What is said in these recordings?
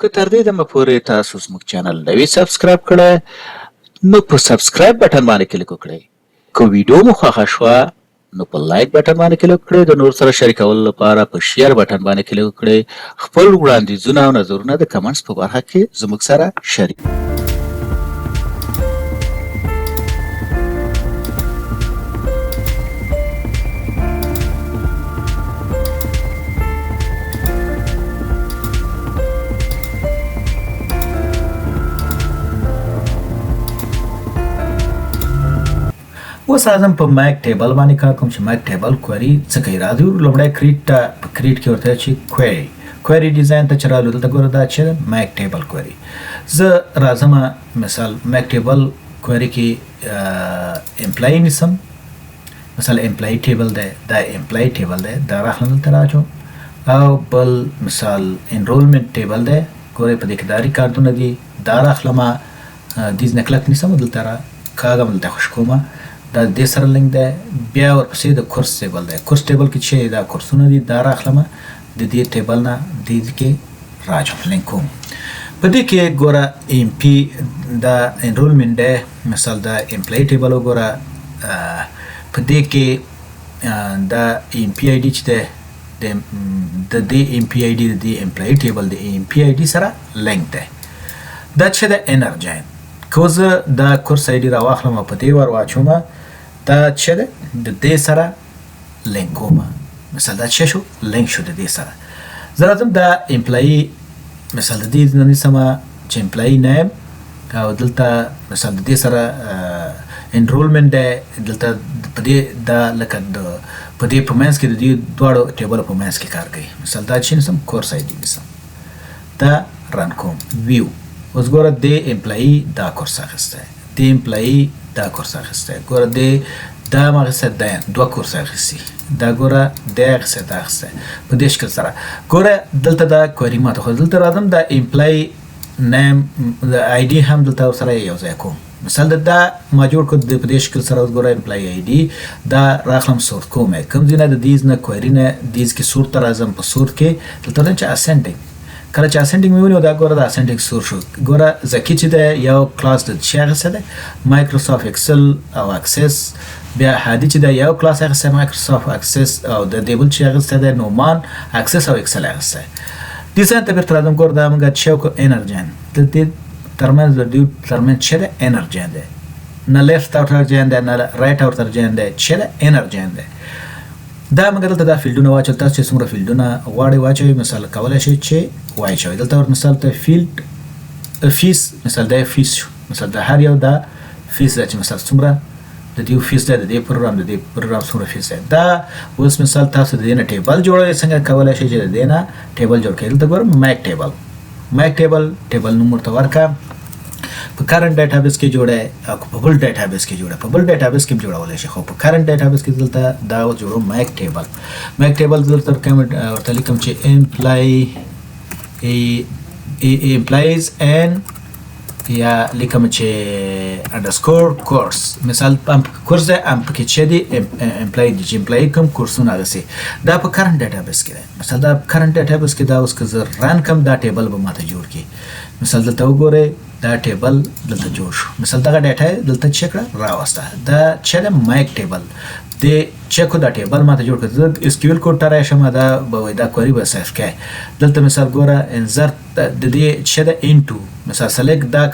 که تر دې دمه پورې تاسو زموږ چینل نه وي سبسکرایب کړی نو په سبسکرایب بټن باندې کلیک وکړئ. که ویډیو مو خوښه شوه نو په لایک بټن باندې کلیک وکړئ. د نور سره شریکولو لپاره په شیر بټن باندې کلیک وکړئ. خپل وړاندیزونه او نظرونه د کمنټس په برخه کې زموږ سره شریک اوس راځم په میک ټیبل باندې کار کوم چې میک ټیبل کوئري څه کوي. راځو لومړی کریټ کې ورته چې کوئري ډیزاین ته چې رالو دلته ګوره دا چې میک ټیبل کوئري. زه راځم مثال میک ټیبل کوئري کې امپلای نیسم. مثلا امپلای ټیبل دی، دا امپلای ټیبل دی، دا راخلم دلته راچوم. او بل مثال انرولمنټ ټیبل دی، ګورئ په دې کې دا ریکارډونه دي، دا راخلم دیز نه کلک نیسم دلته را کاږم دلته خوش کومه دا دې سره لینک دی. بیا ورپسې د کورس ټیبل دی. کورس ټیبل کې چې دا کورسونه دي دا راخلم د دې ټیبل نه دې کې راځم لینک کوم. په دې کې ګوره ام پی دا انرولمنټ دی، مثال دا امپلای ټیبل وګوره. په دې کې دا ام پی آی ډي چې دی د دې ام پی آی ډي د دې امپلای ټیبل د ام پی آی ډي سره لینک دی. دا چې د انرجاین که زه دا کورس آی ډي راواخلم او په دې ور واچوم دا چې دی د دې سره لینک کوم. مثال دا چې شو لینک شو د دې سره. زه راځم دا امپلای مثال د دې نه نیسم چې امپلای نیم او دلته مثال د دې سره انرولمنټ دی، دلته په دې دا لکه په دې په منځ کې د دې دواړو ټیبلو په منځ کې کار کوي. مثال دا چې نیسم کورس آی ډي نیسم، دا رن کوم ویو. اوس ګوره د امپلای دا کورس اخیستی، د امپلای دا کورس اخیستی، ګوره د دا هم اخیستی، دا دوه کورس اخیستی، دا ګوره دا اخیستی، دا اخیستی په دې شکل سره. ګوره دلته دا کوئري ماته خو دلته راځم دا امپلای نیم د آی ډي هم دلته ورسره یو ځای کوم. مثال دا ما جوړ کړ په دې شکل سره. اوس ګوره امپلای آی ډي دا راخلم سورت کوم، کوم ځای نه د دیز نه کوئري نه دیز کې سورت ته راځم. په سورت کې دلته راځم چې اسنډینګ، کله چې اسنډینګ مې ونیو دا ګوره د اسنډینګ سور شو. ګوره زکی چې دی یو کلاس د چې اخیستی دی مایکروسافټ اکسل او اکسس. بیا هادي چې دی یو کلاس اخیستی مایکروسافټ اکسس او د دې بل چې اخیستی دی نومان اکسس او اکسل اخیستی. ډیزاین ته بیرته راځم. ګوره دا موږ چې وکړو انرجاین، د دې ترمنځ د دوی ترمنځ چې دی انرجاین دی، نه لیفت اورترجاین دی نه رایټ اورترجاین دی، چې دی انرجاین دی. دا موږ دلته دا فیلډونه واچول. تاسو چې څومره فیلډونه غواړئ واچوئ مثال کولی شئ چې واچوئ. دلته ور مثال ته فیلډ فیس، مثال دا فیس شو، مثال دا هر یو دا فیس دی چې مثال څومره د دې فیس دی، د دې پروګرام د دې پروګرام څومره فیس دی. دا اوس مثال تاسو د دې نه ټیبل جوړوئ. څنګه کولی شئ چې د دې نه ټیبل جوړ کړئ. دلته ګورم میک ټیبل، میک ټیبل نوم ورته ورکړه. په کرنٹ ډیټابیس کې جوړه او په بل ډیټابیس کې جوړه، په بل ډیټابیس کې جوړولای شي، خو په کرنٹ ډیټابیس کې دلته دا جوړو میک ټیبل. میک ټیبل دلته کوم ورته لیکم چې امپلایز ان یا لیکم چې انډرسکور کورس. مثال کورس دی ام پکې چې دی امپلای دی چې امپلای کوم کورسونه غسي. دا په کرنٹ ډیټابیس کې دی. مثال دا کرنٹ ډیټابیس کې دا اوس که زه رن کوم دا ټیبل به ماته جوړ کی. مثال دلته وګورئ دا ټیبل دلته جوړ شو. مثال دغه ډیټا دلته چک کړه راوسته. دا چې میک ټیبل د چکو دا ټیبل ماته جوړ کړ. زه اس کیو ال کوډ ته راشم دا به دا کوئري به سیف کړي. دلته مثال ګوره انسرت د دې چې د انټو مثال سلیکټ دا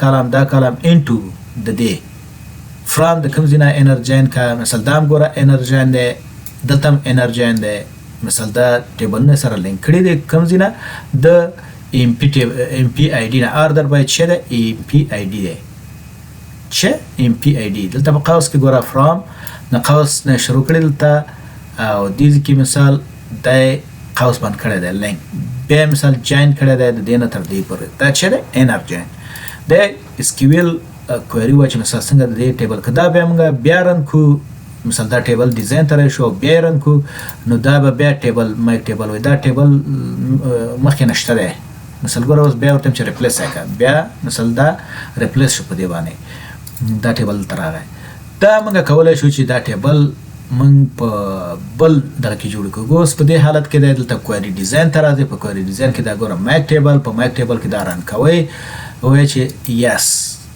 کالم انټو د دې فرام د کوم ځای انرجاین کا. مثال دا ګوره انرجاین دی، دلته هم انرجاین دی. مثال دا ټیبل نه سره لینک کړي دی کوم ځای د ام پی آی ډي نه اردر باید چې د ام پی آی ډي دی، چې ام پی آی ډي دلته په قوس کې ګوره فرام نه قوس نه شروع کړي دلته او دې کې مثال د قوس باندې کړی دی لینک. بیا مثال جاین کړی دی د دې نه تر دې پورې. دا چې د انرجاین د اس کیو ال کوئري و چې مثال څنګه د دې ټیبل کدا بیا موږ بیا رن کو. مثال دا ټیبل ډیزاین ته شو بیا رن کو نو دا به بیا ټیبل میک ټیبل وي. دا ټیبل مخکې نشته دی. مثال ګوره اوس بیا ورته چې ریپلیس وکړه، بیا مثال دا ریپلیس شو په دې باندې دا ټیبل ته راغی. دا موږ کولی شو چې دا ټیبل موږ په بل دغه کې جوړ کړو. اوس په دې حالت کې د دلته کوئري ډیزاین ته راځي. په کوئري ډیزاین کې دا ګوره میک ټیبل، په میک ټیبل کې دا رن کوئ، وایي چې یس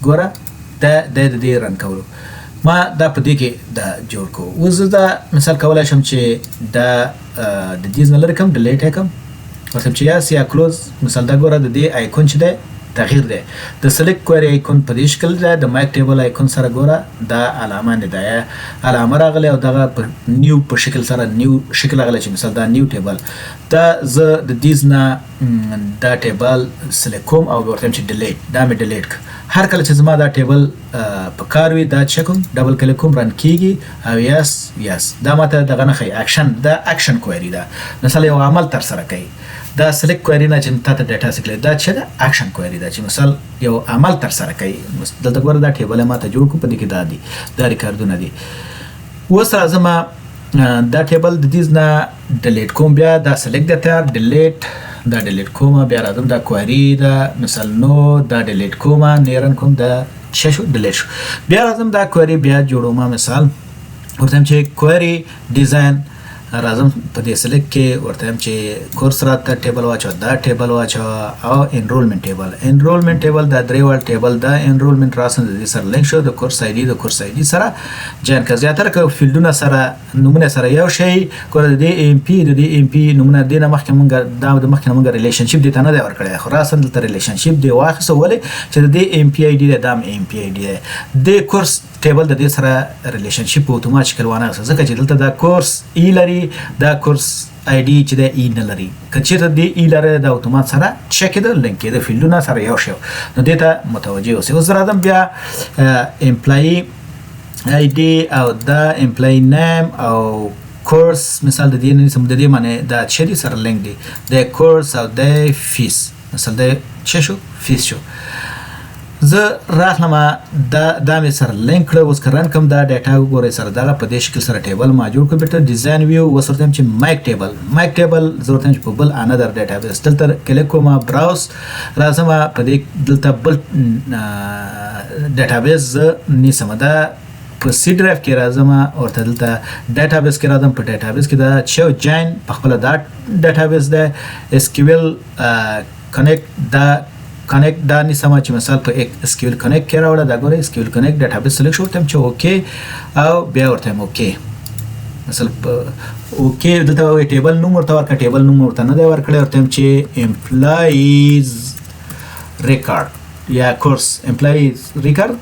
ګوره دا د دې رن کولو ما دا په دې کې دا جوړ کړو. اوس زه دا مثال کولی شم چې دا د دې نه لرې کړم، ډیلیټ یې کړم، ورته چې یس یا کلوز. مثال دا ګوره د دې آیکون چې دی تغییر دی. د سلیکټ کوئري آیکون په دې شکل دی، د میک ټیبل آیکون سره ګوره دا علامه نه ده، علامه راغلی او دغه په نیو په شکل سره نیو شکل راغلی چې مثال دا نیو ټیبل. دا زه د دې نه دا ټیبل سلیکټ کوم او ورته چې ډیلیټ، دا مې ډیلیټ کړ. هر کله چې زما دا ټیبل په کار وي دا چې کوم ډبل کلیک کوم رن کیږي او یس دا ماته دغه نه ښیي اکشن، دا اکشن کوئري ده، مثلا یو عمل تر سره کوي. دا سلیکټ کوئري نه چې تاسو ډیټا سکلی دا چې دا اکشن کوئري ده چې مثال یو عمل تر سره کوي. دلته ګوره دا ټیبل ماته جوړ کړو، په دې کې دا دي، دا ریکارډونه دي. اوس راځم دا ټیبل د دې نه ډیلیټ کوم، بیا دا سلیکټ دی تیار، ډیلیټ دا ډیلیټ کوم، بیا راځم دا کوئري دا مثال نو دا ډیلیټ کوم، نیرن کوم دا څه شو ډیلیټ شو. بیا راځم دا کوئري بیا جوړوم، مثال ورته چې کوئري ډیزاین راځم په دې سلیکټ کې ورته چې کورس راته ټیبل واچو، دا ټیبل واچو او انرولمنت ټیبل. انرولمنت ټیبل دا درې وړ ټیبل دا انرولمنت راسن د دې سره لینک شو د کورس آی ډي، د کورس آی ډي سره جان کا زیاتره ک فیلډونه سره نمونه سره یو شی کور د ام پی د دې ام پی نمونه د نه مخکې مونږ دا د مخکې مونږ ریلیشنشپ د تنه دی ورکړی، خو راسن د ریلیشنشپ دی واخصه ولې چې د ام پی آی ډي د ام پی آی ډي د کورس ټیبل د دې سره ریلیشنشپ اتوماتیکل وانه ځکه چې دلته دا کورس ای لري، دا کورس آی ډي چې د ای نه لري. که چېرته د ای لري د اتومات سره چک کېده لینک کېده فیلډونه سره یو شی نو دې ته متوجه اوسئ. اوس راځم بیا امپلای آی ډي او دا امپلای نیم او کورس مثال د دې نه سم د دې معنی دا چې دي سره لینک دي د کورس او د فیس، مثال د څه شو فیس شو. زه راغلم دا مې سره لینک کړه. اوس کرن کوم دا ډیټا وګورئ سره دغه په دې شکل سره ټیبل ما جوړ کړ. بیرته ډیزاین ویو اوس ورته چې میک ټیبل، میک ټیبل زه ورته چې په بل انادر ډیټابیس دلته کلیک کوم، براوز راځم په دې دلته بل ډیټابیس زه نیسم، دا په سی ډرایو کې راځم ورته دلته ډیټابیس کې راځم. په ډیټابیس کې دا چې جاین په خپل دا ډیټابیس ده اس کیو ایل کنیکټ دا کنیکټ دا نیسم چې مثال په اس کیو ایل کنیکټ کې راوړه. دا ګوره اس کیو ایل کنیکټ ډیټابیس سلیکټ شو ورته چې اوکې او بیا ورته اوکې مثلا اوکې دلته وایي ټیبل نوم ورته ورکړه، ټیبل نوم ورته نه دی ورکړی، ورته چې امپلایز ریکارډ یا کورس امپلایز ریکارډ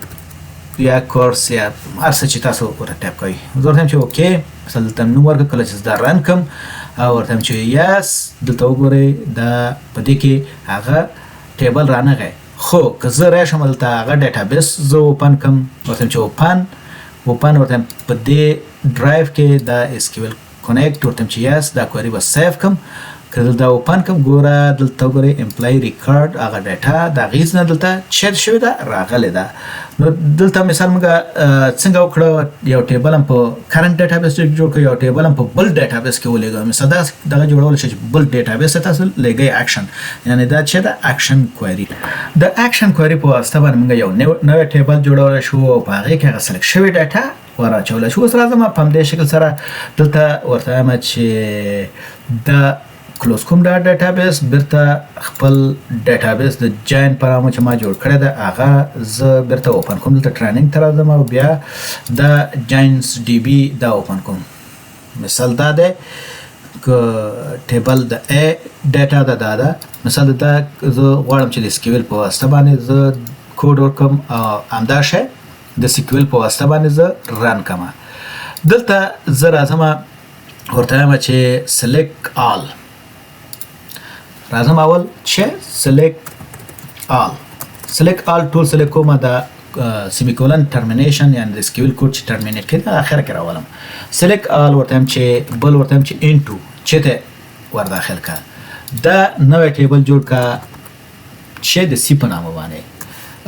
یا کورس یا هر څه چې تاسو ورته ټایپ کوئ. زه ورته چې اوکې مثلا دلته نوم ورکړه، کله چې دا رن کړم او ورته چې یس دلته وګورئ دا په دې کې هغه ټیبل رانغی. خو که زه راشم دلته هغه ډیټابیس زه اوپن کړم، ورته چې اوپن ورته په دې ډرایو کې دا اس کیو ایل کنیکټ ورته چې یس دا کوئري به سیف کړم. که دلته اوپن کړم ګوره دلته وګورئ امپلای ریکارډ هغه ډیټا د هغې نه دلته چیک شوې ده راغلې ده. نو دلته مثال موږ څنګه وکړو یو ټیبل هم په کرنټ ډیټابیس کې جوړ کړو، یو ټیبل هم په بل ډیټابیس کې ولېږو. مثال دغه جوړول شي چې بل ډیټابیس ته تاسو لېږئ اکشن، یعنې دا چې د اکشن کوئري د اکشن کوئري په واسطه باندې موږ یو نوی ټیبل جوړولی شو او په هغې کې هغه سلیکټ شوې ډیټا وراچولی شو. اوس راځم په همدې شکل سره دلته ورته وایم چې دا کلوز کوم دا ډیټابیس، بیرته خپل ډیټابیس د جاین په نامه چې ما جوړ کړی ده هغه زه بیرته اوپن کوم. دلته ټریننګ ته راځم او بیا دا جاینس ډي بي دا اوپن کوم. مثال دا دی که ټیبل د ای ډیټا دا ده، مثال دا زه غواړم چې د سکیول په واسطه باندې زه کوډ ورکړم او همدا شی د سکیول په واسطه باندې زه رن کړم. دلته زه راځم ورته وایم چې سلیکټ آل، راځم اول چې سلیکټ آل ټول سلیکټ کوم دا سیمیکولن ټرمینیشن یعنی د سکیول کوډ چې ټرمینیټ کړي اخر کې راولم. سلیکټ آل ورته چې بل ورته چې انټو چې ته ور داخل کا دا نوې ټیبل جوړ کا چې د سی په نامه باندې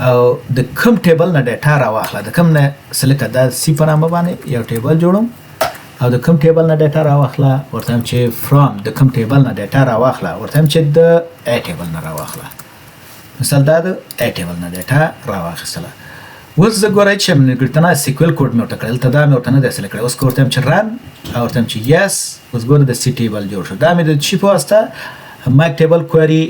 او د کوم ټیبل نه ډیټا راواخله، د کوم نه سلیکټ دا سی په نامه باندې یو ټیبل جوړم او د کوم ټیبل نه ډیټا راواخله، ورته چې فرام د کوم ټیبل نه ډیټا راواخله، ورته چې د ای ټیبل نه راواخله. مثال دا د ای ټیبل نه ډیټا راواخیستله. اوس زه ګورئ چې نیمګړتنه سیکویل کوډ مې ورته کړی دلته دا مې ورته نه دی سلیکټ کړی. اوس که ورته یم چې رن او ورته یم چې یس، اوس ګوره د سی ټیبل جوړ شو. دا مې د چی په واسطه مک ټیبل کوئري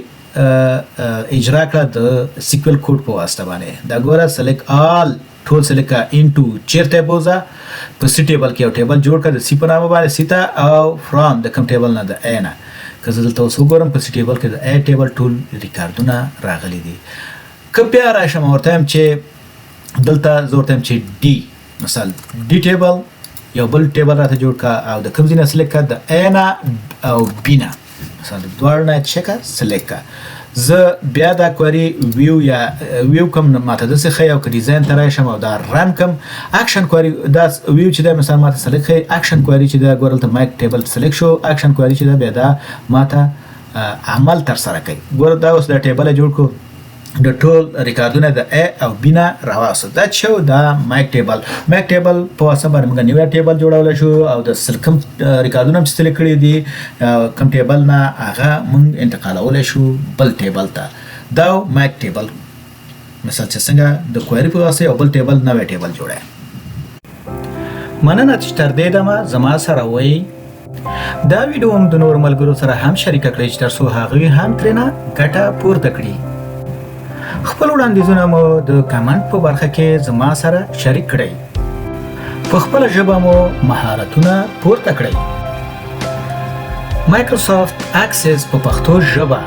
اجرا کړه د سیکویل کوډ په واسطه باندې. دا ګوره سلیکټ آل ټول سلیکټ انټو چیرته بوزا په سی ټیبل کې یو ټیبل جوړ کړه د سی په نامه باندې سیتا او فرام د کوم ټیبل نه د ا نه. که زه دلته اوس وګورم په سی ټیبل کې د ا ټیبل ټول ریکارډونه راغلي دي. که بیا راشم ورته یم چې دلته زه ورته یم چې ډي مثال ډي ټیبل یو بل ټیبل راته جوړ کړه او د کوم ځای نه سلیکټ کړه د ا نه او بي نه مثلا د دواړو نه چې کړه سلیکټ کړه. زه بیا دا کوئري ویو یا ویو کوم ماته داسې ښیي او که ډیزاین ته راشم او دا رن کوم اکشن کوئري دا ویو چې دا مثلا ماته سلیکټ ښیي اکشن کوئري چې دا ګوره دلته مایک ټیبل سلیکټ شو اکشن کوئري چې دا بیا دا ماته عمل ترسره کوي. ګوره دا اوس دا ټیبل جوړ کړو د ټول ریکارډونه د ا او بي نه راوستل. دا چې دا مایک ټیبل په واسطه باندې موږ نوی ټیبل جوړولی شو او د کوم ریکارډونه چې سلیکټ کړي دي کوم ټیبل نه هغه موږ انتقالولی شو بل ټیبل ته. دا مایک ټیبل مثال چې څنګه د کوئري په واسطه یو بل ټیبل نوی ټیبل جوړوي. مننه چې تر دې دمه زما سره وئ. دا ویډیو هم د نورو ملګرو سره هم شریکه کړئ چې تر څو هغوی هم ترېنه ګټه پورته کړي. خپل وړاندیزونه مو د کمنټ په برخه کې زما سره شریک کړئ. په خپله ژبه مو مهارتونه پورته کړئ. مایکروسافت اکسس په پښتو ژبه